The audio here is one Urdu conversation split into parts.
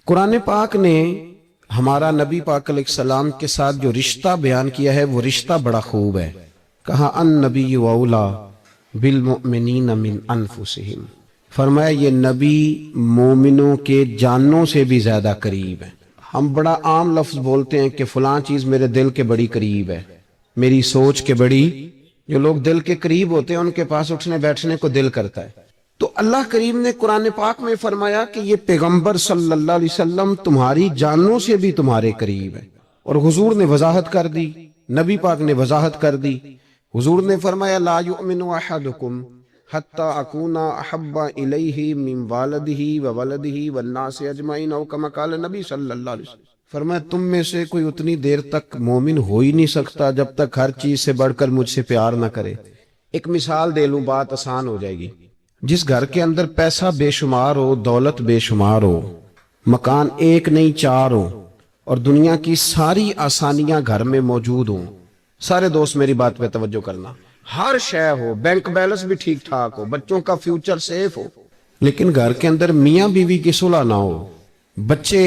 قرآن پاک نے ہمارا نبی پاک علیہ السلام کے ساتھ جو رشتہ بیان کیا ہے وہ رشتہ بڑا خوب ہے. کہا ان نبی اولا بالمؤمنین من انفسہم، فرمایا یہ نبی مومنوں کے جانوں سے بھی زیادہ قریب ہے. ہم بڑا عام لفظ بولتے ہیں کہ فلاں چیز میرے دل کے بڑی قریب ہے، میری سوچ کے بڑی. جو لوگ دل کے قریب ہوتے ہیں ان کے پاس اٹھنے بیٹھنے کو دل کرتا ہے. تو اللہ کریم نے قرآن پاک میں فرمایا کہ یہ پیغمبر صلی اللہ علیہ وسلم تمہاری جانوں سے بھی تمہارے قریب ہے. اور حضور نے وضاحت کر دی، نبی پاک نے وضاحت کر دی. حضور نے فرمایا لا یؤمن احدکم حتی اکون احب الیہ من والدہ وولدہ والناس اجمعین، او کما قال نبی صلی اللہ علیہ وسلم. فرمایا تم میں سے کوئی اتنی دیر تک مومن ہو ہی نہیں سکتا جب تک ہر چیز سے بڑھ کر مجھ سے پیار نہ کرے. ایک مثال دے لوں، بات آسان ہو جائے گی. جس گھر کے اندر پیسہ بے شمار ہو، دولت بے شمار ہو، مکان ایک نہیں چار ہو، اور دنیا کی ساری آسانیاں گھر میں موجود ہوں، سارے دوست میری بات پہ توجہ کرنا، ہر شے ہو، بینک بیلنس بھی ٹھیک ٹھاک ہو، بچوں کا فیوچر سیف ہو، لیکن گھر کے اندر میاں بیوی کی صلح نہ ہو. بچے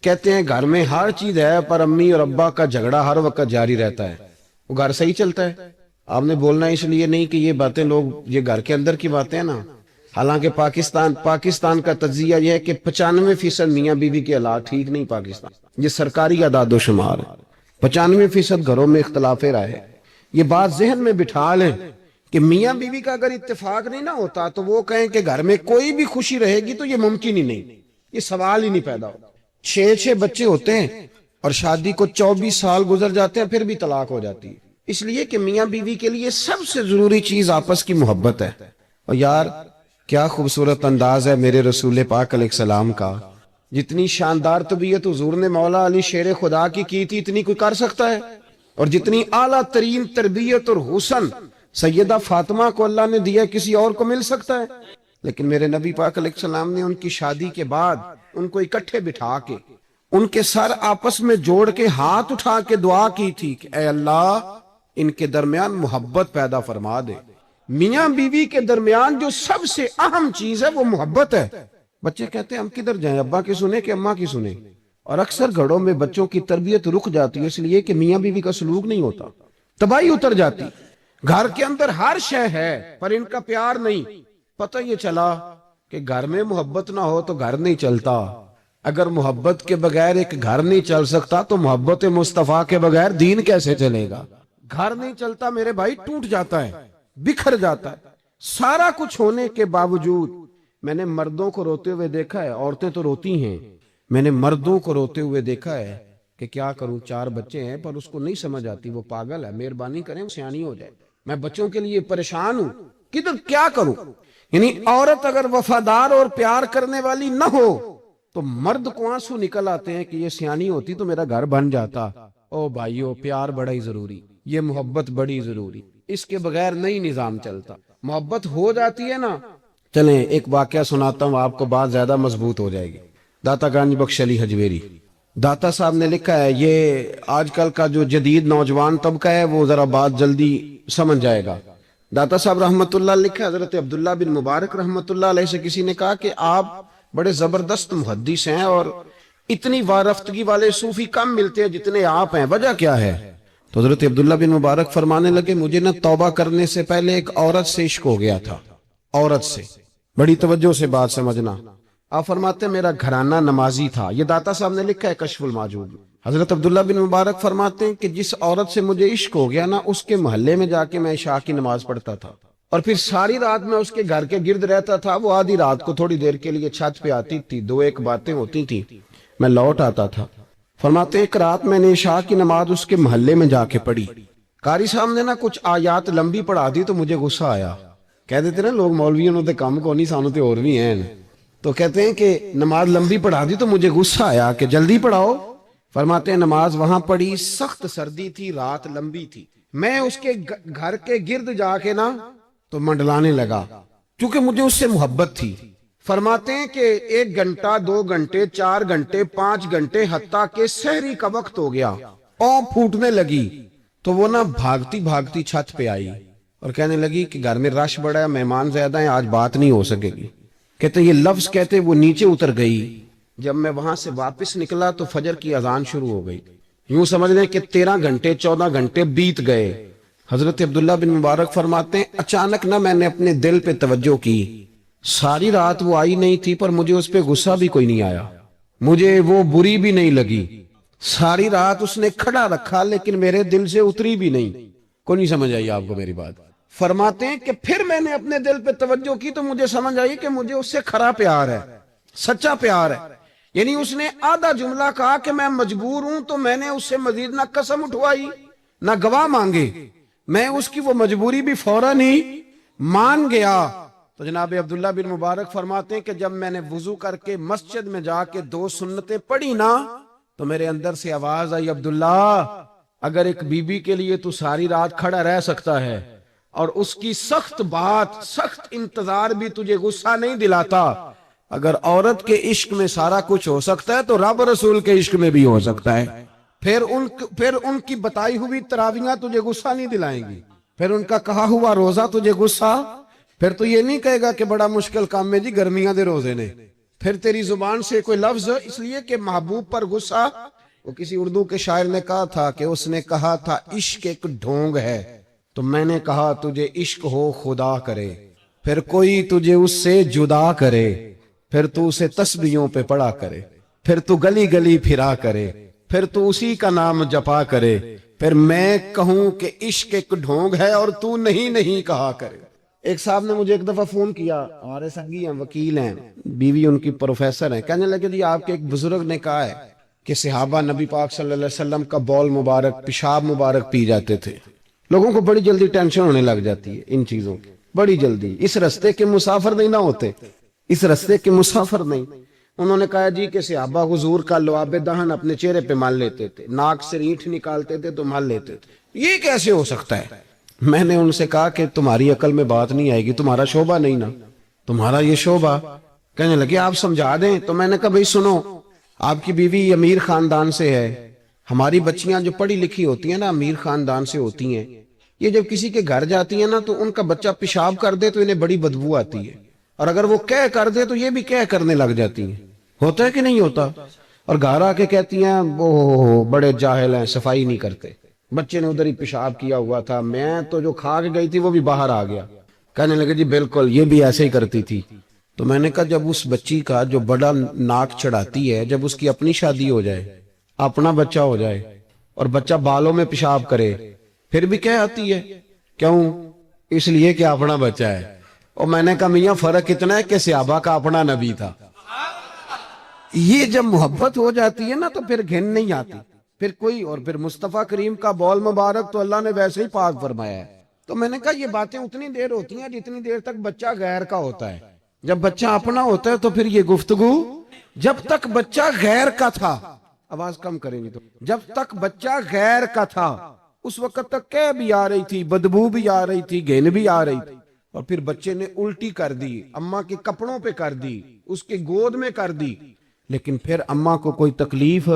کہتے ہیں گھر میں ہر چیز ہے پر امی اور ابا کا جھگڑا ہر وقت جاری رہتا ہے، وہ گھر صحیح چلتا ہے؟ آپ نے بولنا اس لیے نہیں کہ یہ باتیں لوگ، یہ گھر کے اندر کی باتیں ہیں نا. حالانکہ پاکستان کا تجزیہ یہ ہے کہ 95% میاں بیوی کے حالات ٹھیک نہیں. پاکستان یہ سرکاری اعداد و شمار ہے، 95% گھروں میں اختلاف رائے ہے. یہ بات ذہن میں بٹھا لیں کہ میاں بیوی کا اگر اتفاق نہیں نہ ہوتا تو وہ کہیں کہ گھر میں کوئی بھی خوشی رہے گی تو یہ ممکن ہی نہیں، یہ سوال ہی نہیں پیدا ہوتا. 6 بچے ہوتے ہیں اور شادی کو 24 سال گزر جاتے ہیں پھر بھی طلاق ہو جاتی ہے. اس لیے کہ میاں بیوی کے لیے سب سے ضروری چیز آپس کی محبت ہے. اور یار کیا خوبصورت انداز ہے میرے رسول پاک علیہ السلام کا. جتنی شاندار طبیعت حضور نے مولا علی شیر خدا کی تھی اتنی کوئی کر سکتا ہے؟ اور جتنی اعلیٰ ترین تربیت اور حسن سیدہ فاطمہ کو اللہ نے دیا کسی اور کو مل سکتا ہے؟ لیکن میرے نبی پاک علیہ السلام نے ان کی شادی کے بعد ان کو اکٹھے بٹھا کے ان کے سر آپس میں جوڑ کے ہاتھ اٹھا کے دعا کی تھی کہ اے اللہ ان کے درمیان محبت پیدا فرما دے. میاں بیوی کے درمیان جو سب سے اہم چیز ہے وہ محبت ہے. بچے کہتے ہیں ہم کدھر جائیں، ابا کی سنیں کہ اماں کی سنیں؟ اور اکثر گھروں میں بچوں کی تربیت رک جاتی ہے اس لیے کہ میاں بیوی کا سلوک نہیں ہوتا، تباہی اتر جاتی. گھر کے اندر ہر شے ہے پر ان کا پیار نہیں. پتہ یہ چلا کہ گھر میں محبت نہ ہو تو گھر نہیں چلتا. اگر محبت کے بغیر ایک گھر نہیں چل سکتا تو محبت مصطفیٰ کے بغیر دین کیسے چلے گا؟ گھر نہیں چلتا میرے بھائی، ٹوٹ جاتا ہے، بکھر جاتا ہے. سارا کچھ ہونے کے باوجود میں نے مردوں کو روتے ہوئے دیکھا ہے، عورتیں تو روتی ہیں، میں نے مردوں کو روتے ہوئے دیکھا ہے کہ کیا کروں 4 بچے ہیں پر اس کو نہیں سمجھ آتی، وہ پاگل ہے، مہربانی کریں سیانی ہو جائے، میں بچوں کے لیے پریشان ہوں، کدھر کیا کروں. یعنی عورت اگر وفادار اور پیار کرنے والی نہ ہو تو مرد کو آنسو نکل آتے ہیں کہ یہ سیانی ہوتی تو میرا گھر بن جاتا. او بھائیو پیار بڑا ہی ضروری، یہ محبت بڑی ضروری، اس کے بغیر نہیں نظام چلتا. محبت ہو جاتی ہے نا. چلیں ایک واقعہ سناتا ہوں آپ کو، بات زیادہ مضبوط ہو جائے گی. داتا گنج بخش علی حجویری داتا صاحب نے لکھا ہے، یہ آج کل کا جو جدید نوجوان طبقہ ہے وہ ذرا بات جلدی سمجھ جائے گا. داتا صاحب رحمت اللہ لکھا، حضرت عبداللہ بن مبارک رحمت اللہ علیہ سے کسی نے کہا کہ آپ بڑے زبردست محدث ہیں اور اتنی وارفتگی والے صوفی کم ملتے ہیں جتنے آپ ہیں، وجہ کیا ہے؟ تو حضرت عبداللہ بن مبارک فرمانے لگے مجھے نہ توبہ کرنے سے پہلے ایک عورت سے عشق ہو گیا تھا. عورت سے، بڑی توجہ سے بات سمجھنا. آپ فرماتے ہیں میرا گھرانہ نمازی تھا. یہ داتا صاحب نے لکھا ہے کشف الماجوب. حضرت عبداللہ بن مبارک فرماتے ہیں کہ جس عورت سے مجھے عشق ہو گیا نا اس کے محلے میں جا کے میں عشاء کی نماز پڑھتا تھا اور پھر ساری رات میں اس کے گھر کے گرد رہتا تھا. وہ آدھی رات کو تھوڑی دیر کے لیے چھت پہ آتی تھی، 2-1 باتیں ہوتی تھی، میں لوٹ آتا تھا. فرماتے ہیں ایک رات میں نے عشاء کی نماز اس کے محلے میں جا کے پڑھی. قاری صاحب نے نا کچھ آیات لمبی پڑھا دی تو مجھے غصہ آیا. کہہ دیتے نا لوگ مولویوں نے کام کو نہیں، سانو تے اور بھی ہیں. تو کہتے ہیں کہ نماز لمبی پڑھا دی تو مجھے غصہ آیا کہ جلدی پڑھاؤ. فرماتے ہیں نماز وہاں پڑھی، سخت سردی تھی، رات لمبی تھی، میں اس کے گھر کے گرد جا کے نا تو منڈلانے لگا کیونکہ مجھے اس سے محبت تھی. فرماتے ہیں کہ 1 گھنٹہ 2 گھنٹے 4 گھنٹے 5 گھنٹے حتیٰ کہ سحری کا وقت ہو گیا، اونھ پھوٹنے لگی تو وہ نا بھاگتی بھاگتی چھت پہ آئی اور کہنے لگی کہ گھر میں رش بڑا ہے، مہمان زیادہ ہیں، آج بات نہیں ہو سکے گی. کہتے یہ لفظ کہتے وہ نیچے اتر گئی جب میں وہاں سے واپس نکلا تو فجر کی اذان شروع ہو گئی. یوں سمجھ لیں کہ 13 گھنٹے 14 گھنٹے بیت گئے. حضرت عبداللہ بن مبارک فرماتے ہیں اچانک نہ میں نے اپنے دل پہ توجہ کی. ساری رات وہ آئی نہیں تھی پر مجھے اس پہ غصہ بھی کوئی نہیں آیا, مجھے وہ بری بھی نہیں لگی. ساری رات اس نے کھڑا رکھا لیکن میرے دل سے اتری بھی نہیں. کوئی نہیں سمجھ آئی آپ کو میری بات؟ فرماتے ہیں کہ پھر میں نے اپنے دل پہ توجہ کی تو مجھے سمجھ آئی کہ مجھے اس سے کھرا پیار ہے, سچا پیار ہے. یعنی اس نے آدھا جملہ کہا کہ میں مجبور ہوں, تو میں نے اس سے مزید نہ قسم اٹھوائی نہ گواہ مانگے, میں اس کی وہ مجبوری بھی فوراً ہی مان گیا. تو جناب عبداللہ بن مبارک فرماتے ہیں کہ جب میں نے وضو کر کے مسجد میں جا کے 2 سنتیں پڑھی نا تو میرے اندر سے آواز آئی, عبداللہ اگر ایک بی بی کے لیے تو ساری رات کھڑا رہ سکتا ہے اور اس کی سخت بات, سخت انتظار بھی تجھے غصہ نہیں دلاتا, اگر عورت کے عشق میں سارا کچھ ہو سکتا ہے تو رب رسول کے عشق میں بھی ہو سکتا ہے. پھر ان کی بتائی ہوئی تراویحاں تجھے غصہ نہیں دلائیں گی, پھر ان کا کہا ہوا روزہ تجھے غصہ, پھر تو یہ نہیں کہے گا کہ بڑا مشکل کام میں جی گرمیاں دے روزے نے. پھر تیری زبان سے کوئی لفظ, اس لیے کہ محبوب پر غصہ, وہ کسی اردو کے شاعر نے کہا تھا کہ اس نے کہا تھا عشق ایک ڈھونگ ہے, تو میں نے کہا تجھے عشق ہو خدا کرے, پھر کوئی تجھے اس سے جدا کرے, پھر تو اسے تسبیحوں پہ پڑا کرے, پھر تو گلی گلی پھرا کرے, پھر تو اسی کا نام جپا کرے, پھر میں کہوں کہ عشق ایک ڈھونگ ہے اور تو نہیں کہا کرے. ایک صاحب نے مجھے ایک دفعہ فون کیا, ہمارے سنگی ہیں, وکیل ہیں, بیوی ان کی پروفیسر ہیں, کہنے لگے جی آپ کے ایک بزرگ نے کہا ہے کہ صحابہ نبی پاک صلی اللہ علیہ وسلم کا بول مبارک, پیشاب مبارک پی جاتے تھے. لوگوں کو بڑی جلدی ٹینشن ہونے لگ جاتی ہے ان چیزوں کی, بڑی جلدی. اس رستے کے مسافر نہیں نہ ہوتے, اس رستے کے مسافر نہیں. انہوں نے کہا جی کہ صحابہ حضور کا لعاب دہن اپنے چہرے پہ مال لیتے تھے, ناک سے ریٹھ نکالتے تھے تو مال لیتے تھے, یہ کیسے ہو سکتا ہے؟ میں نے ان سے کہا کہ تمہاری عقل میں بات نہیں آئے گی, تمہارا شعبہ نہیں نا, تمہارا یہ شعبہ. کہنے لگے آپ سمجھا دیں. تو میں نے کہا بھئی سنو, آپ کی بیوی امیر خاندان سے ہے, ہماری بچیاں جو پڑھی لکھی ہوتی ہیں نا امیر خاندان سے ہوتی ہیں, یہ جب کسی کے گھر جاتی ہیں نا تو ان کا بچہ پیشاب کر دے تو انہیں بڑی بدبو آتی ہے, اور اگر وہ کہہ کر دے تو یہ بھی کہہ کرنے لگ جاتی ہیں. ہوتا ہے کہ نہیں ہوتا؟ اور گھر آ کے کہتی ہیں وہ بڑے جاہل ہیں, صفائی نہیں کرتے, بچے نے ادھر ہی پیشاب کیا ہوا تھا, میں تو جو کھا کے گئی تھی وہ بھی باہر آ گیا. کہنے لگے جی بالکل یہ بھی ایسے ہی کرتی تھی. تو میں نے کہا جب اس بچی کا جو بڑا ناک چڑھاتی ہے, جب اس کی اپنی شادی ہو جائے, اپنا بچہ ہو جائے اور بچہ بالوں میں پیشاب کرے, پھر بھی کہہ آتی ہے کیوں؟ اس لیے کہ اپنا بچہ ہے. اور میں نے کہا میاں فرق اتنا ہے کہ صحابہ کا اپنا نبی تھا. یہ جب محبت ہو جاتی ہے نا تو پھر گھن نہیں آتی پھر کوئی. اور پھر مصطفیٰ کریم کا بول مبارک تو اللہ نے ویسے ہی پاک فرمایا ہے. تو میں نے کہا یہ باتیں اتنی دیر ہوتی ہیں جتنی دیر تک بچہ غیر کا ہوتا ہے. جب بچہ اپنا ہوتا ہے تو پھر یہ گفتگو, جب تک بچہ غیر کا تھا, آواز کم کریں گے تو, جب تک بچہ غیر کا تھا اس وقت تک کہہ بھی آ رہی تھی, بدبو بھی آ رہی تھی, گھن بھی آ رہی تھی. اور پھر بچے نے الٹی کر دی, اماں کے کپڑوں پہ کر دی, اس کے گود میں کر دی, لیکن پھر اماں کو کوئی تکلیف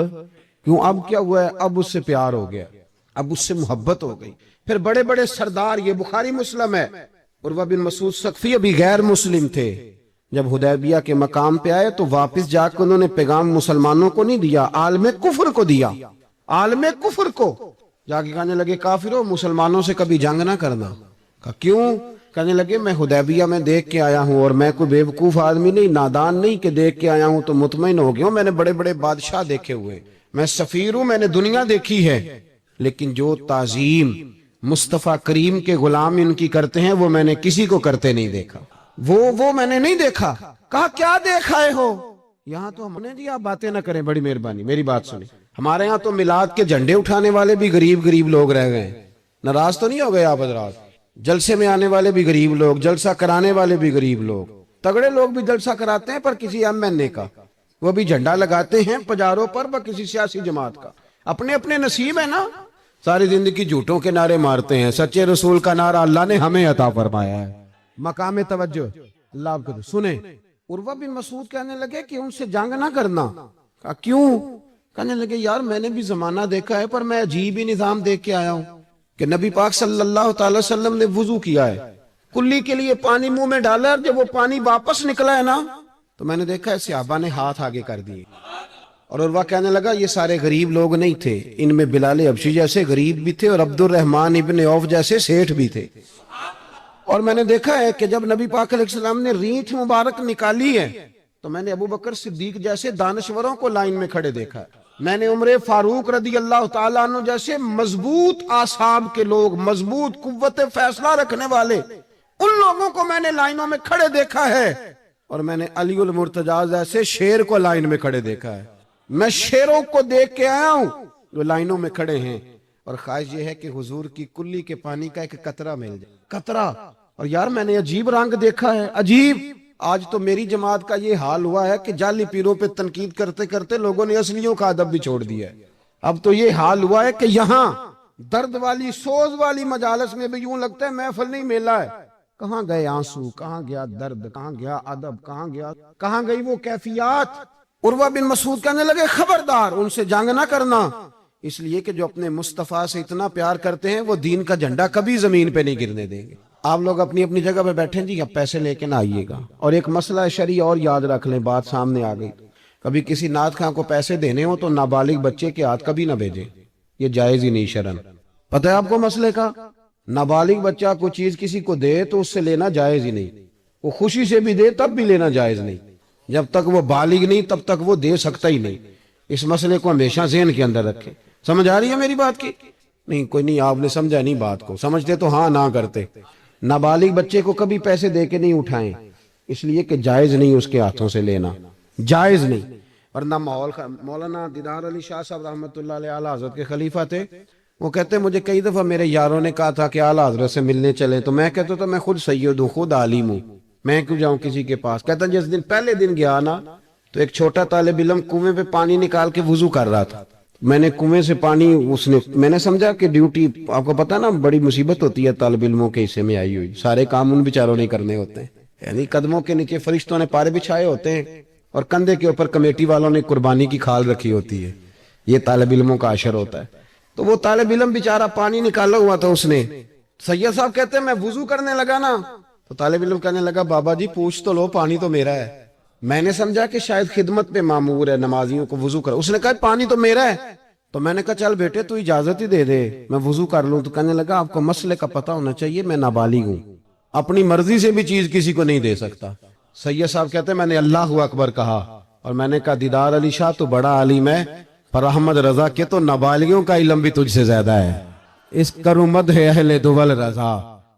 کیوں؟ اب کیا ہوا ہے؟ اب اس سے پیار ہو گیا, اب اس سے محبت ہو گئی. پھر بڑے بڑے سردار, یہ بخاری مسلم ہے, عروہ بن مسعود ثقفی ابھی غیر مسلم تھے, جب حدیبیہ کے مقام پہ آئے تو واپس جا کے انہوں نے پیغام مسلمانوں کو نہیں دیا, عالم کفر کو دیا. عالم کفر کو جا کے کہنے لگے کافروں مسلمانوں سے کبھی جنگ نہ کرنا. کہا کیوں؟ کہنے لگے میں حدیبیہ میں دیکھ کے آیا ہوں, اور میں کوئی بے وقوف آدمی نہیں, نادان نہیں کہ دیکھ کے آیا ہوں تو مطمئن ہو گیا ہوں. میں نے بڑے بڑے بادشاہ دیکھے ہوئے, میں سفیر ہوں, میں نے دنیا دیکھی ہے, لیکن جو تعظیم مصطفیٰ کریم کے غلام ان کی کرتے ہیں وہ میں نے کسی کو کرتے نہیں دیکھا, وہ میں نے نہیں دیکھا. کہا کیا دیکھ آئے ہو؟ یہاں تو ہم نے جی آپ باتیں نہ کریں, بڑی مہربانی میری بات سنیں. ہمارے یہاں تو میلاد کے جھنڈے اٹھانے والے بھی غریب لوگ رہ گئے. ناراض تو نہیں ہو گئے آپ حضرات؟ جلسے میں آنے والے بھی غریب لوگ, جلسہ کرانے والے بھی غریب لوگ. تگڑے لوگ بھی جلسہ کراتے ہیں پر کسی MNA کا, وہ بھی جھنڈا لگاتے ہیں پجاروں پر کسی سیاسی جماعت کا. اپنے اپنے نصیب ہے نا. ساری زندگی جھوٹوں کے نعرے مارتے ہیں, سچے رسول کا نعرہ اللہ نے ہمیں عطا فرمایا ہے. مقام توجہ اللہ آپ کو سنیں. عروہ بن مسعود کہنے لگے کہ ان سے جنگ نہ کرنا. کہا کیوں؟ کہنے لگے یار میں نے بھی زمانہ دیکھا ہے پر میں عجیب ہی نظام دیکھ کے آیا ہوں کہ نبی پاک صلی اللہ تعالی وسلم نے وضو کیا ہے, کلی کے لیے پانی منہ میں ڈالا, اور جب وہ پانی واپس نکلا ہے نا تو میں نے دیکھا ہے صحابہ نے ہاتھ آگے کر دیے، اور عروہ کہنے لگا یہ سارے غریب لوگ نہیں تھے، ان میں بلال حبشی جیسے غریب بھی تھے اور عبد الرحمن ابن عوف جیسے سیٹھ بھی تھے۔ اور میں نے دیکھا ہے کہ جب نبی پاک علیہ السلام نے رینٹ مبارک نکالی ہے تو میں نے ابو بکر صدیق جیسے دانشوروں کو لائن میں کھڑے دیکھا ہے، میں نے عمر فاروق رضی اللہ تعالیٰ عنہ جیسے مضبوط اعصاب کے لوگ، مضبوط قوت فیصلہ رکھنے والے، ان لوگوں کو میں نے لائنوں میں کھڑے دیکھا ہے، اور میں نے علی المرتضیٰ جیسے شیر کو لائن میں کھڑے دیکھا ہے۔ میں شیروں کو دیکھ کے آیا ہوں جو لائنوں میں کھڑے ہیں، اور خواہش یہ ہے کہ حضور کی کلی کے پانی کا ایک قطرہ مل جائے، قطرہ۔ اور یار میں نے عجیب رنگ دیکھا ہے، عجیب۔ آج تو میری جماعت کا یہ حال ہوا ہے کہ جعلی پیروں پہ تنقید کرتے کرتے لوگوں نے اصلیوں کا ادب بھی چھوڑ دیا ہے۔ اب تو یہ حال ہوا ہے کہ یہاں درد والی سوز والی مجالس میں بھی یوں لگتا ہے محفل نہیں میلہ ہے۔ کہاں گئے آنسو، کہاں گیا درد، کہاں گیا ادب، کہاں گئی وہ کیفیات؟ عروہ بن مسعود کہنے لگے خبردار ان سے جنگ نہ کرنا، اس لیے کہ جو اپنے مصطفیٰ سے اتنا پیار کرتے ہیں وہ دین کا جھنڈا کبھی زمین پہ نہیں گرنے دیں گے۔ آپ لوگ اپنی اپنی جگہ پہ بیٹھیں جی، اب پیسے لے کے نہ آئیے گا۔ اور ایک مسئلہ شرعی اور یاد رکھ لیں، بات سامنے آ گئی، کبھی کسی نعت خواں کو پیسے دینے ہو تو نابالغ بچے کے ہاتھ کبھی نہ بھیجیں، یہ جائز ہی نہیں شرعن۔ پتہ ہے آپ کو مسئلے کا؟ نابالغ بچہ کوئی چیز کسی کو دے تو اس سے لینا جائز ہی نہیں، وہ خوشی سے بھی دے تب بھی لینا جائز نہیں، جب تک وہ بالغ نہیں تب تک وہ دے سکتا ہی نہیں۔ اس مسئلے کو ہمیشہ ذہن کے اندر رکھیں۔ سمجھ آ رہی ہے میری بات کی؟ نہیں کوئی نہیں، آپ نے سمجھا نہیں بات کو، سمجھتے تو ہاں نہ کرتے۔ نابالغ بچے کو کبھی پیسے دے کے نہیں اٹھائیں، اس لیے کہ جائز نہیں اس کے ہاتھوں سے لینا، جائز نہیں۔ ورنہ مولانا دیدار علی شاہ صاحب رحمۃ اللہ علیہ اعلیٰ حضرت کے خلیفہ تھے، وہ کہتے ہیں مجھے کئی دفعہ میرے یاروں نے کہا تھا کہ اعلیٰ حضرت سے ملنے چلیں، تو میں کہتا تھا میں خود سید ہوں، خود عالم ہوں، میں کیوں جاؤں کسی کے پاس۔ کہتا جس دن پہلے دن گیا نا تو ایک چھوٹا طالب علم کنویں پہ پانی نکال کے وضو کر رہا تھا، میں نے کنویں سے پانی میں نے سمجھا کہ ڈیوٹی، آپ کو پتا نا بڑی مصیبت ہوتی ہے طالب علموں کے حصے میں آئی ہوئی، سارے کام ان بیچاروں نے کرنے ہوتے ہیں، یعنی قدموں کے نیچے فرشتوں نے پارے بچھائے ہوتے ہیں اور کندھے کے اوپر کمیٹی والوں نے قربانی کی کھال رکھی ہوتی ہے، یہ طالب علموں کا عشر ہوتا ہے۔ تو وہ طالب علم بیچارہ پانی نکالا ہوا تھا، اس نے، سید صاحب کہتے ہیں میں وضو کرنے لگا نا تو طالب علم کہنے لگا بابا جی پوچھ تو لو، پانی تو میرا ہے۔ میں نے سمجھا کہ شاید خدمت پہ مامور ہے، نمازیوں کو وضو کرو، اس نے کہا پانی تو میرا ہے۔ تو میں نے کہا چل بیٹے تو اجازت ہی دے دے میں وضو کر لوں۔ تو کہنے لگا آپ کو مسئلے کا پتہ ہونا چاہیے، میں نابالغ ہوں، اپنی مرضی سے بھی چیز کسی کو نہیں دے سکتا۔ سید صاحب کہتے ہیں میں نے اللہ اکبر کہا اور میں نے کہا دیدار علی شاہ تو بڑا عالم ہے، پر احمد رضا کے تو نابالغوں کا علم بھی تجھ سے زیادہ ہے۔ اس کرو مدح اہل دول رضا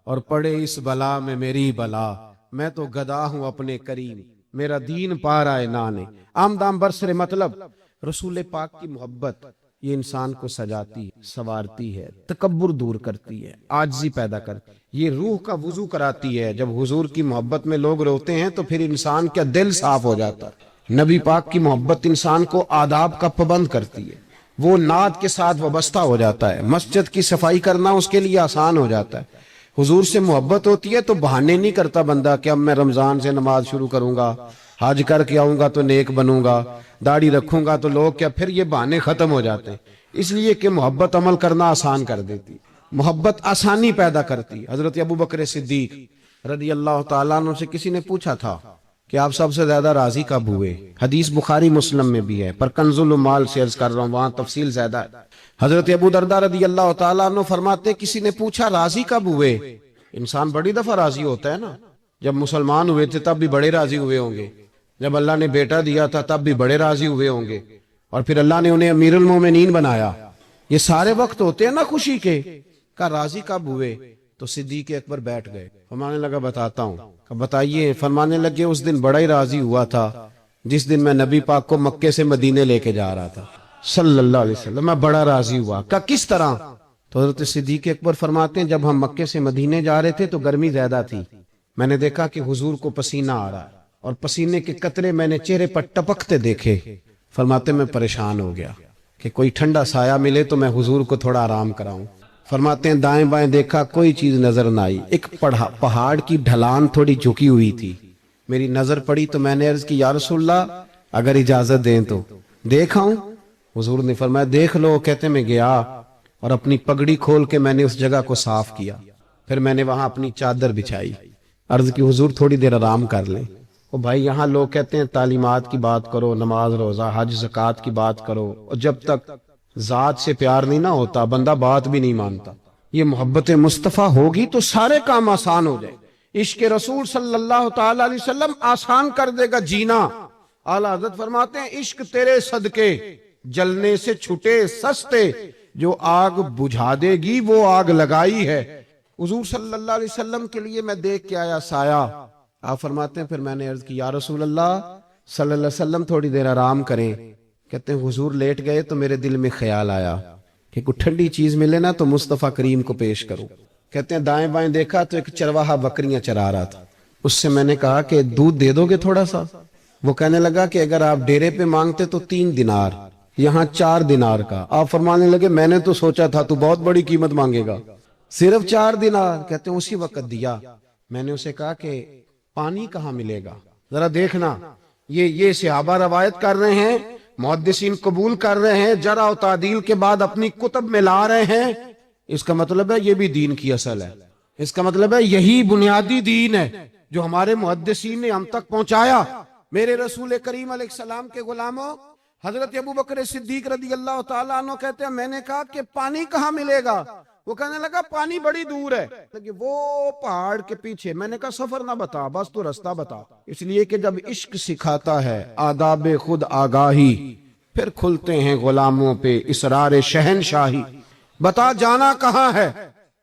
اور پڑے اس بلا میں میری بلا، میں تو گدا ہوں اپنے کریم، میرا دین پا رہا ہے نانے۔ آمدام برسر مطلب رسول پاک کی محبت یہ انسان کو سجاتی ہے، سوارتی ہے، تکبر دور کرتی ہے، عاجزی پیدا کرتی ہے، یہ روح کا وضو کراتی ہے۔ جب حضور کی محبت میں لوگ روتے ہیں تو پھر انسان کا دل صاف ہو جاتا ہے۔ نبی پاک کی محبت انسان کو آداب کا پابند کرتی ہے، وہ نعت کے ساتھ وابستہ ہو جاتا ہے، مسجد کی صفائی کرنا اس کے لیے آسان ہو جاتا ہے۔ حضور سے محبت ہوتی ہے تو بہانے نہیں کرتا بندہ کہ اب میں رمضان سے نماز شروع کروں گا، حج کر کے آؤں گا تو نیک بنوں گا، داڑھی رکھوں گا تو لوگ کیا، پھر یہ بہانے ختم ہو جاتے ہیں۔ اس لیے کہ محبت عمل کرنا آسان کر دیتی، محبت آسانی پیدا کرتی۔ حضرت ابو بکر صدیق رضی اللہ تعالیٰ عنہ سے کسی نے پوچھا تھا کہ آپ سب سے زیادہ راضی کب ہوئے؟ حدیث بخاری مسلم میں بھی ہے، پر کنز المال سے عرض کر رہا ہوں، وہاں تفصیل زیادہ ہے۔ حضرت ابو درداء رضی اللہ تعالیٰ عنہ فرماتے کسی نے پوچھا راضی کب ہوئے؟ انسان بڑی دفعہ راضی ہوتا ہے نا، جب مسلمان ہوئے تھے تب بھی بڑے راضی ہوئے ہوں گے، جب اللہ نے بیٹا دیا تھا تب بھی بڑے راضی ہوئے ہوں گے، اور پھر اللہ نے انہیں امیر المومنین بنایا، یہ سارے وقت ہوتے ہیں نا خوشی کے۔ کہا راضی کب ہوئے؟ تو صدیق اکبر بیٹھ گئے، فرمانے لگا بتاتا ہوں۔ کہا بتائیے۔ فرمانے لگے اس دن بڑا ہی راضی ہوا تھا جس دن میں نبی پاک کو مکے سے مدینے لے کے جا رہا تھا صلی اللہ علیہ وسلم، میں بڑا راضی ہوا۔ کہا کس طرح؟ تو حضرت صدیق اکبر فرماتے ہیں جب ہم مکے سے مدینے جا رہے تھے تو گرمی زیادہ تھی، میں نے دیکھا کہ حضور کو پسینہ آ رہا ہے اور پسینے کے قطرے میں نے چہرے پر ٹپکتے دیکھے۔ فرماتے میں پریشان ہو گیا کہ کوئی ٹھنڈا سایہ ملے تو میں حضور کو تھوڑا آرام کراؤں۔ فرماتے ہیں دائیں بائیں دیکھا کوئی چیز نظر نہ آئی، ایک پہاڑ کی ڈھلان تھوڑی جھکی ہوئی تھی، میری نظر پڑی تو میں نے عرض کی یا رسول اللہ اگر اجازت دیں تو دیکھاؤں؟ حضور نے فرمایا دیکھ لو۔ کہتے میں گیا اور اپنی پگڑی کھول کے میں نے اس جگہ کو صاف کیا، پھر میں نے وہاں اپنی چادر بچھائی، عرض کی حضور تھوڑی دیر آرام کر لیں۔ وہ بھائی یہاں لوگ کہتے ہیں تعلیمات کی بات کرو، نماز روزہ حج زکوٰۃ کی بات کرو، اور جب تک ذات سے پیار نہیں نہ ہوتا بندہ بات بھی نہیں مانتا۔ یہ محبت مصطفیٰ ہوگی تو سارے کام آسان ہو جائے۔ عشق رسول صلی اللہ تعالی علیہ وسلم آسان کر دے گا جینا۔ اعلیٰ حضرت فرماتے ہیں عشق تیرے صدقے جلنے سے چھٹے سستے، جو آگ بجھا دے گی وہ آگ لگائی ہے۔ حضور صلی اللہ علیہ وسلم کے لیے میں دیکھ کے آیا سایہ۔ آپ فرماتے ہیں پھر میں نے عرض کی یا رسول اللہ صلی اللہ علیہ وسلم تھوڑی دیر آرام کریں۔ کہتے ہیں حضور لیٹ گئے تو میرے دل میں خیال آیا کہ کوئی ٹھنڈی چیز ملے نا تو مصطفیٰ کریم کو پیش کروں۔ کہتے ہیں دائیں بائیں دیکھا تو ایک چرواہا بکریاں چرا رہا تھا، اس سے میں نے کہا کہ دودھ دے دو گے تھوڑا سا؟ وہ کہنے لگا کہ اگر آپ ڈیرے پہ مانگتے تو 3 دینار، یہاں 4 دینار کا۔ آپ فرمانے لگے میں نے تو سوچا تھا تو بہت بڑی قیمت مانگے گا، صرف 4 دینار۔ کہتے ہیں اسی وقت دیا۔ میں نے اسے کہا کہ پانی کہاں ملے گا؟ ذرا دیکھنا، یہ صحابہ روایت کر رہے ہیں، محدثین قبول کر رہے ہیں، جرح و تعدیل کے بعد اپنی کتب میں لا رہے ہیں۔ اس کا مطلب ہے یہ بھی دین کی اصل ہے، اس کا مطلب ہے یہی بنیادی دین ہے جو ہمارے محدثین نے ہم تک پہنچایا۔ میرے رسول کریم علیہ السلام کے غلاموں، حضرت ابو بکر صدیق رضی اللہ تعالیٰ عنہ کہتے ہیں میں نے کہا کہ پانی کہاں ملے گا؟ وہ کہنے لگا پانی بڑی دور ہے، وہ پہاڑ کے پیچھے۔ میں نے کہا سفر نہ بتا، بس تو رستہ بتا۔ اس لیے کہ جب عشق سکھاتا ہے آداب خود آگاہی، پھر کھلتے ہیں غلاموں پہ اسرار شہنشاہی۔ بتا جانا کہاں ہے؟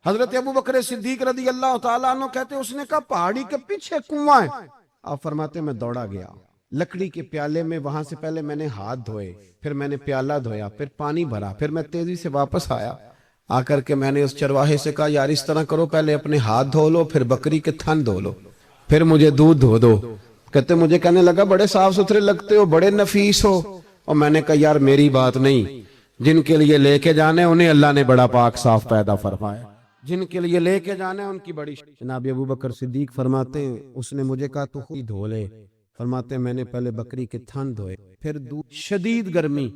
حضرت ابو بکر صدیق رضی اللہ تعالیٰ عنہ کہتے ہیں اس نے کہا پہاڑی کے پیچھے کنواں ہے۔ آپ فرماتے میں دوڑا گیا لکڑی کے پیالے میں، وہاں سے پہلے میں نے ہاتھ دھوئے، پھر میں نے پیالہ دھویا، پھر پانی بھرا، پھر میں تیزی سے واپس آیا۔ آ کر کے میں نے اس چرواہے سے کہا یار اس طرح کرو، پہلے اپنے ہاتھ دھو لو، پھر بکری کے تھن دھو لو، پھر مجھے دودھ دھو دو۔ کہتے مجھے کہنے لگا بڑے صاف ستھرے لگتے ہو، بڑے نفیس ہو۔ اور میں نے کہا یار میری بات نہیں، جن کے لیے لے کے جانے انہیں اللہ نے بڑا پاک صاف پیدا فرمایا، جن کے لیے لے کے جانے ان کی بڑی۔ جناب ابو بکر صدیق فرماتے ہیں اس نے مجھے کہا تو خود دھو لے۔ فرماتے ہیں میں نے پہلے بکری کے تھن دھوئے، پھر دودھ، شدید گرمی،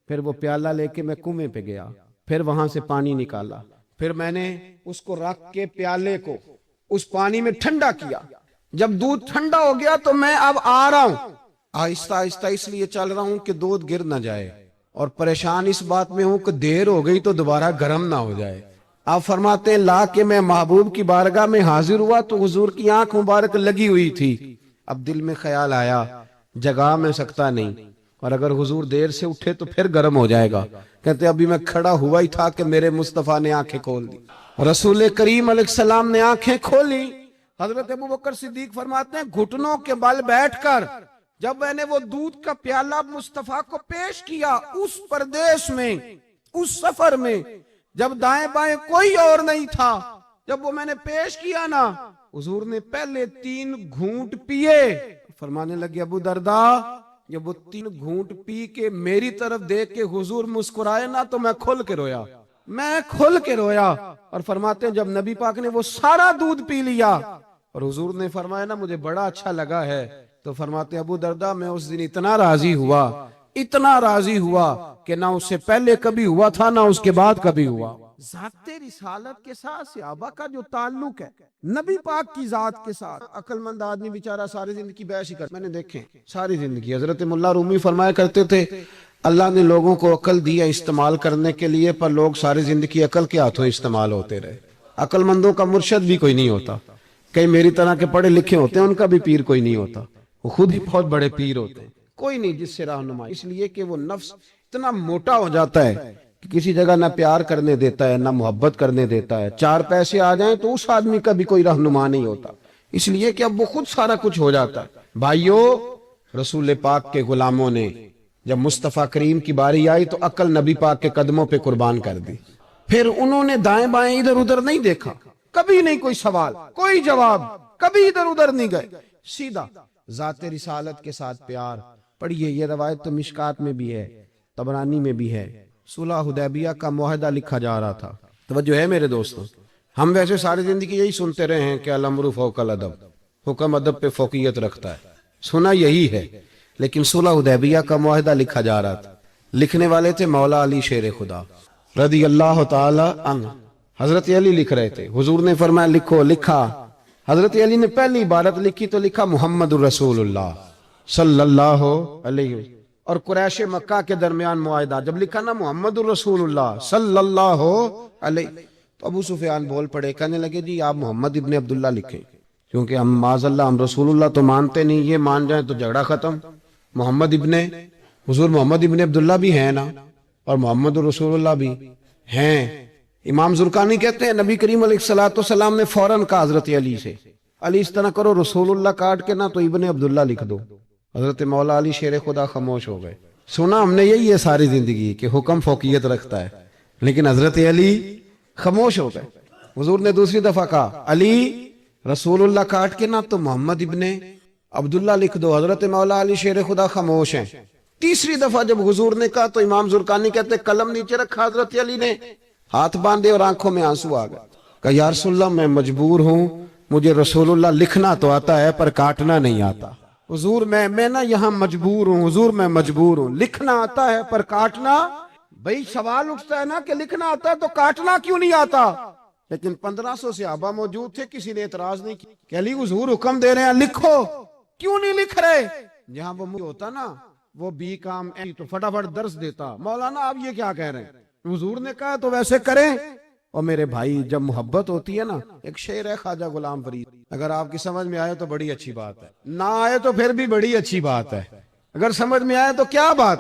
پھر وہ پیالہ لے کے میں کنویں پہ گیا، پھر وہاں سے پانی نکالا، پھر میں نے اس کو رکھ کے پیالے کو اس پانی میں ٹھنڈا کیا۔ جب دودھ ٹھنڈا ہو گیا تو میں اب آ رہا ہوں، آہستہ آہستہ اس لیے چل رہا ہوں کہ دودھ گر نہ جائے، اور پریشان اس بات میں ہوں کہ دیر ہو گئی تو دوبارہ گرم نہ ہو جائے۔ آپ فرماتے ہیں لا کے میں محبوب کی بارگاہ میں حاضر ہوا تو حضور کی آنکھ مبارک لگی ہوئی تھی۔ اب دل میں خیال آیا جگا میں سکتا نہیں، اور اگر حضور دیر سے اٹھے تو پھر گرم ہو جائے گا۔ کہتے ابھی میں کھڑا ہوا ہی تھا کہ میرے مصطفیٰ نے آنکھیں کھول دی، رسول کریم علیہ السلام نے آنکھیں کھولی۔ حضرت ابو بکر صدیق فرماتے ہیں گھٹنوں کے بل بیٹھ کر جب میں نے وہ دودھ کا پیالہ مصطفیٰ کو پیش کیا، اس پردیس میں، اس سفر میں، جب دائیں بائیں کوئی اور نہیں تھا، جب وہ میں نے پیش کیا نا، حضور نے پہلے 3 گھونٹ پیے۔ فرمانے لگے ابو درداء جب وہ 3 گھونٹ پی کے میری طرف دیکھ کے حضور مسکرائے نا تو میں کھل کے رویا۔ اور فرماتے ہیں جب نبی پاک نے وہ سارا دودھ پی لیا اور حضور نے فرمایا نا مجھے بڑا اچھا لگا ہے، تو فرماتے ابو درداء میں اس دن اتنا راضی ہوا کہ نہ اس سے پہلے کبھی ہوا تھا نہ اس کے بعد کبھی ہوا۔ ذات رسالت کے ساتھ صحابہ کا جو تعلق ہے، نبی پاک کی ذات کے ساتھ، عقل مند آدمی بیچارہ ساری زندگی بحث ہی کرتا، میں نے دیکھے ساری زندگی۔ حضرت ملا رومی فرمایا کرتے تھے اللہ نے لوگوں کو عقل دیا استعمال کرنے کے لیے، پر لوگ ساری زندگی عقل کے ہاتھوں استعمال ہوتے رہے۔ عقل مندوں کا مرشد بھی کوئی نہیں ہوتا، کئی میری طرح کے پڑھے لکھے ہوتے ہیں ان کا بھی پیر کوئی نہیں ہوتا، وہ خود ہی بہت بڑے پیر ہوتے ہیں، کوئی نہیں جس سے رہنمائی۔ اس لیے کہ وہ نفس اتنا موٹا ہو جاتا ہے کہ کسی جگہ نہ پیار کرنے دیتا ہے نہ محبت کرنے دیتا ہے، 4 پیسے آ جائیں تو اس آدمی کا بھی کوئی رہنما نہیں ہوتا، اس لیے کہ اب وہ خود سارا کچھ ہو جاتا ہے۔ بھائیو، رسول پاک کے غلاموں نے جب مصطفیٰ کریم کی باری آئی تو عقل نبی پاک کے قدموں پہ قربان کر دی، پھر انہوں نے دائیں بائیں ادھر ادھر نہیں دیکھا، کبھی نہیں کوئی سوال کوئی جواب، کبھی ادھر ادھر نہیں گئے، سیدھا ذات رسالت کے ساتھ پیار۔ پڑھیے یہ روایت تو مشکات میں بھی ہے، طبرانی میں بھی ہے، صلح حدیبیہ کا معاہدہ لکھا جا رہا تھا۔ توجہ ہے میرے دوستوں، ہم ویسے ساری زندگی یہی سنتے رہے ہیں کہ الامر فوق الادب، حکم ادب پہ فوقیت رکھتا ہے، سنا یہی ہے، لیکن صلح حدیبیہ کا معاہدہ لکھا جا رہا تھا، لکھنے والے تھے مولا علی شیر خدا رضی اللہ تعالی عنہ، حضرت علی لکھ رہے تھے، حضور نے فرمایا لکھو، لکھا، حضرت علی نے پہلی عبارت لکھی تو لکھا محمد رسول اللہ صلی اللہ علیہ وسلم، اور قریش مکہ کے درمیان معاہدہ، جب لکھا نا محمد رسول اللہ صلی اللہ علیہ، تو ابو سفیان بول پڑے، کہنے لگے جی آپ محمد ابن عبداللہ لکھیں، کیونکہ ہم معاذ اللہ ہم رسول اللہ تو مانتے نہیں، یہ مان جائیں تو جھگڑا ختم۔ محمد ابن حضور محمد ابن عبداللہ بھی ہیں نا، اور محمد رسول اللہ بھی ہیں۔ امام زرقانی کہتے ہیں نبی کریم علیہ الصلوۃ والسلام نے فوراً کہا حضرت علی سے، علی اس طرح کرو رسول اللہ کاٹ کے نہ تو ابن عبداللہ لکھ دو۔ حضرت مولا علی شیر خدا خاموش ہو گئے۔ سنا ہم نے یہی ہے ساری زندگی کہ حکم فوقیت رکھتا ہے، لیکن حضرت علی خاموش ہو گئے۔ حضور نے دوسری دفعہ کہا علی رسول اللہ کاٹ کے نہ تو محمد ابن عبداللہ لکھ دو۔ حضرت مولا علی شیر خدا خاموش ہیں۔ تیسری دفعہ جب حضور نے کہا تو امام زرقانی کہتے قلم نیچے رکھا حضرت علی نے، ہاتھ باندھے اور آنکھوں میں آنسو آ گئے، کہا یا رسول اللہ میں مجبور ہوں، مجھے رسول اللہ لکھنا تو آتا ہے پر کاٹنا نہیں آتا۔ حضور میں نا یہاں مجبور ہوں، حضور میں مجبور ہوں، لکھنا آتا ہے پر کاٹنا۔ بھئی سوال اٹھتا ہے نا کہ لکھنا آتا ہے تو کاٹنا کیوں نہیں آتا؟ لیکن 1500 صحابہ موجود تھے، کسی نے اعتراض نہیں کیا کہ علی حضور حکم دے رہے ہیں لکھو، کیوں نہیں لکھ رہے؟ جہاں وہ ہوتا نا وہ بی کام تو فٹافٹ درس دیتا، مولانا آپ یہ کیا کہہ رہے ہیں، حضور نے کہا تو ویسے کریں۔ اور میرے بھائی جب محبت ہوتی ہے نا، ایک شعر ہے خواجہ غلام فرید، اگر آپ کی سمجھ میں آئے تو بڑی اچھی بات ہے، نہ آئے تو پھر بھی بڑی اچھی بات ہے، اگر سمجھ میں آئے تو کیا بات۔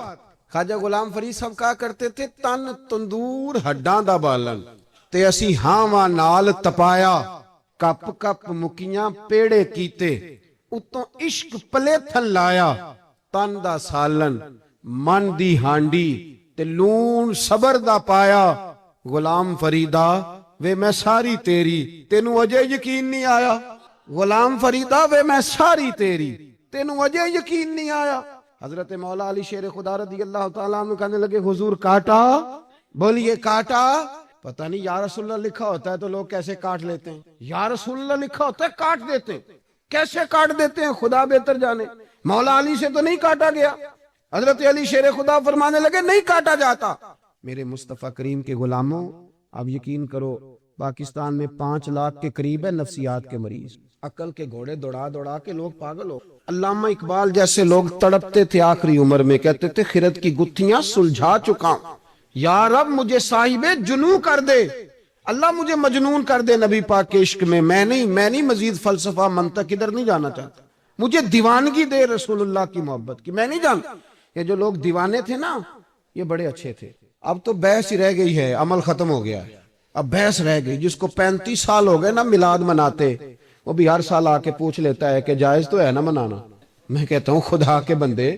خواجہ غلام فرید صاحب کہا کرتے تھے تن تندور ہڈاں دا بالن تے اسی ہاواں نال تپایا، کپ کپ مکیاں پیڑے کیتے اتوں عشق پلے تھن لایا، تن دا سالن من دی ہانڈی تے لون صبر دا پایا، غلام فریدا وے میں ساری تیری تینوں اجے یقین نہیں آیا، غلام فریدا وے میں ساری تیری تینوں اجے یقین نہیں آیا۔ حضرت مولا علی شیر خدا رضی اللہ تعالیٰ عنہ کہنے لگے حضور کاٹا، بولیے کاٹا؟ پتہ نہیں یا رسول اللہ لکھا ہوتا ہے تو لوگ کیسے کاٹ لیتے ہیں، یا رسول اللہ لکھا ہوتا ہے کاٹ دیتے ہیں، کیسے کاٹ دیتے ہیں خدا بہتر جانے۔ مولا علی سے تو نہیں کاٹا گیا، حضرت علی شیر خدا فرمانے لگے نہیں کاٹا جاتا۔ میرے مصطفیٰ کریم کے غلاموں، آپ یقین کرو پاکستان میں 5 لاکھ کے قریب ہے نفسیات کے مریض، عقل کے گھوڑے دوڑا دوڑا کے لوگ پاگل ہو۔ علامہ اقبال جیسے لوگ تڑپتے تھے آخری عمر میں، کہتے تھے خرد کی گتھیاں سلجھا چکا ہوں، یا رب مجھے صاحب جنوں کر دے، اللہ مجھے مجنون کر دے نبی پاک کے عشق میں، میں نہیں مزید فلسفہ منطق ادھر نہیں جانا چاہتا، مجھے دیوانگی دے رسول اللہ کی محبت کی، میں نہیں جانتا۔ یہ جو لوگ دیوانے تھے نا یہ بڑے اچھے تھے، اب تو بحث ہی رہ گئی ہے، عمل ختم ہو گیا ہے، اب بحث رہ گئی۔ جس کو 35 سال ہو گئے نا میلاد مناتے، وہ بھی ہر سال آ کے پوچھ لیتا ہے کہ جائز تو ہے نا منانا۔ میں کہتا ہوں خدا کے بندے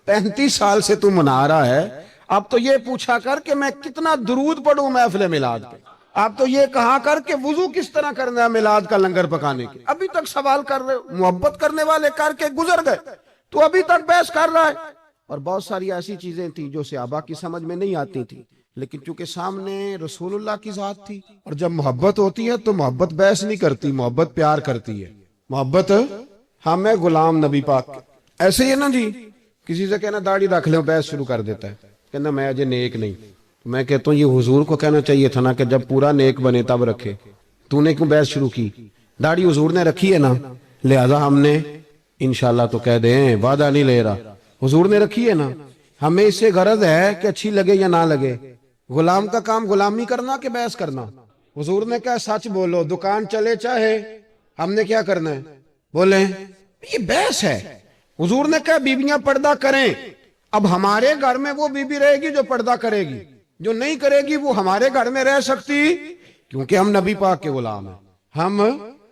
35 سال سے تو منا رہا ہے، اب تو یہ پوچھا کر کہ میں کتنا درود پڑھوں محفل میلاد پہ، آپ تو یہ کہا کر کہ وضو کس طرح کرنا ہے میلاد کا لنگر پکانے کے، ابھی تک سوال کر رہے ہو۔ محبت کرنے والے کر کے گزر گئے تو ابھی تک بحث کر رہا ہے۔ اور بہت ساری ایسی چیزیں تھیں جو صحابہ کی سمجھ میں نہیں آتی تھی، لیکن چونکہ سامنے رسول اللہ کی ذات تھی، اور جب محبت ہوتی ہے تو محبت بحث نہیں کرتی، محبت پیار کرتی ہے، محبت ہم ہے غلام نبی پاک کے۔ ایسے ہی ہے نا جی، کسی سے کہنا داڑھی رکھ لیں بحث شروع کر دیتا ہے، کہنا میں اجے نیک نہیں، تو میں کہتا ہوں یہ حضور کو کہنا چاہیے تھا نا کہ جب پورا نیک بنے تب رکھے، تو نے کیوں بحث شروع کی؟ داڑھی حضور نے رکھی ہے نا، لہذا ہم نے انشاءاللہ تو کہہ دیں، وعدہ نہیں لے رہا، حضور نے رکھی ہے نا، ہمیں اس سے غرض ہے کہ اچھی لگے یا نہ لگے۔ غلام کا کام غلامی کرنا کہ بحث کرنا؟ حضور نے کہا سچ بولو، دکان چلے چاہے، ہم نے کیا کرنا ہے؟ بولیں یہ بحث ہے۔ حضور نے کہا بیویاں پردہ کریں، اب ہمارے گھر میں وہ بیوی رہے گی جو پردہ کرے گی، جو نہیں کرے گی وہ ہمارے گھر میں رہ سکتی؟ کیونکہ ہم نبی پاک کے غلام ہیں، ہم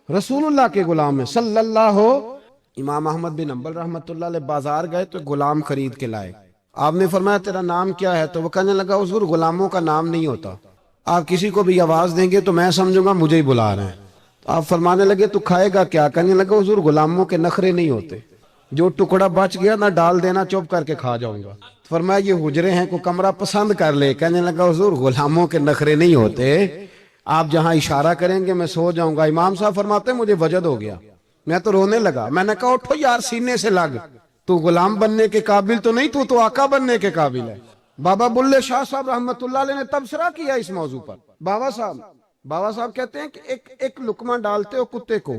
رسول اللہ کے غلام ہیں صلی اللہ۔ امام احمد بن حنبل رحمۃ اللہ علیہ بازار گئے تو غلام خرید کے لائے، آپ نے فرمایا تیرا نام کیا ہے؟ تو وہ کہنے لگا حضور غلاموں کا نام نہیں ہوتا، آپ کسی کو بھی آواز دیں گے تو میں سمجھوں گا مجھے ہی بلا رہے ہیں۔ تو آپ فرمانے لگے تو کھائے گا کیا؟ کہنے لگا حضور غلاموں کے نخرے نہیں ہوتے، جو ٹکڑا بچ گیا نہ ڈال دینا، چپ کر کے کھا جاؤں گا۔ فرمایا یہ حجرے ہیں، کو کمرہ پسند کر لے۔ کہنے لگا حضور غلاموں کے نخرے نہیں ہوتے، آپ جہاں اشارہ کریں گے میں سو جاؤں گا۔ امام صاحب فرماتے مجھے وجد ہو گیا، میں تو رونے لگا، میں نے کہا اٹھو یار سینے سے لگ، تو غلام بننے کے قابل تو نہیں، تو آقا بننے کے قابل ہے۔ بابا بلے شاہ صاحب رحمت اللہ علیہ نے تبصرہ کیا اس موضوع پر۔ بابا صاحب کہتے ہیں کہ ایک لقمہ ڈالتے ہو کتے کو،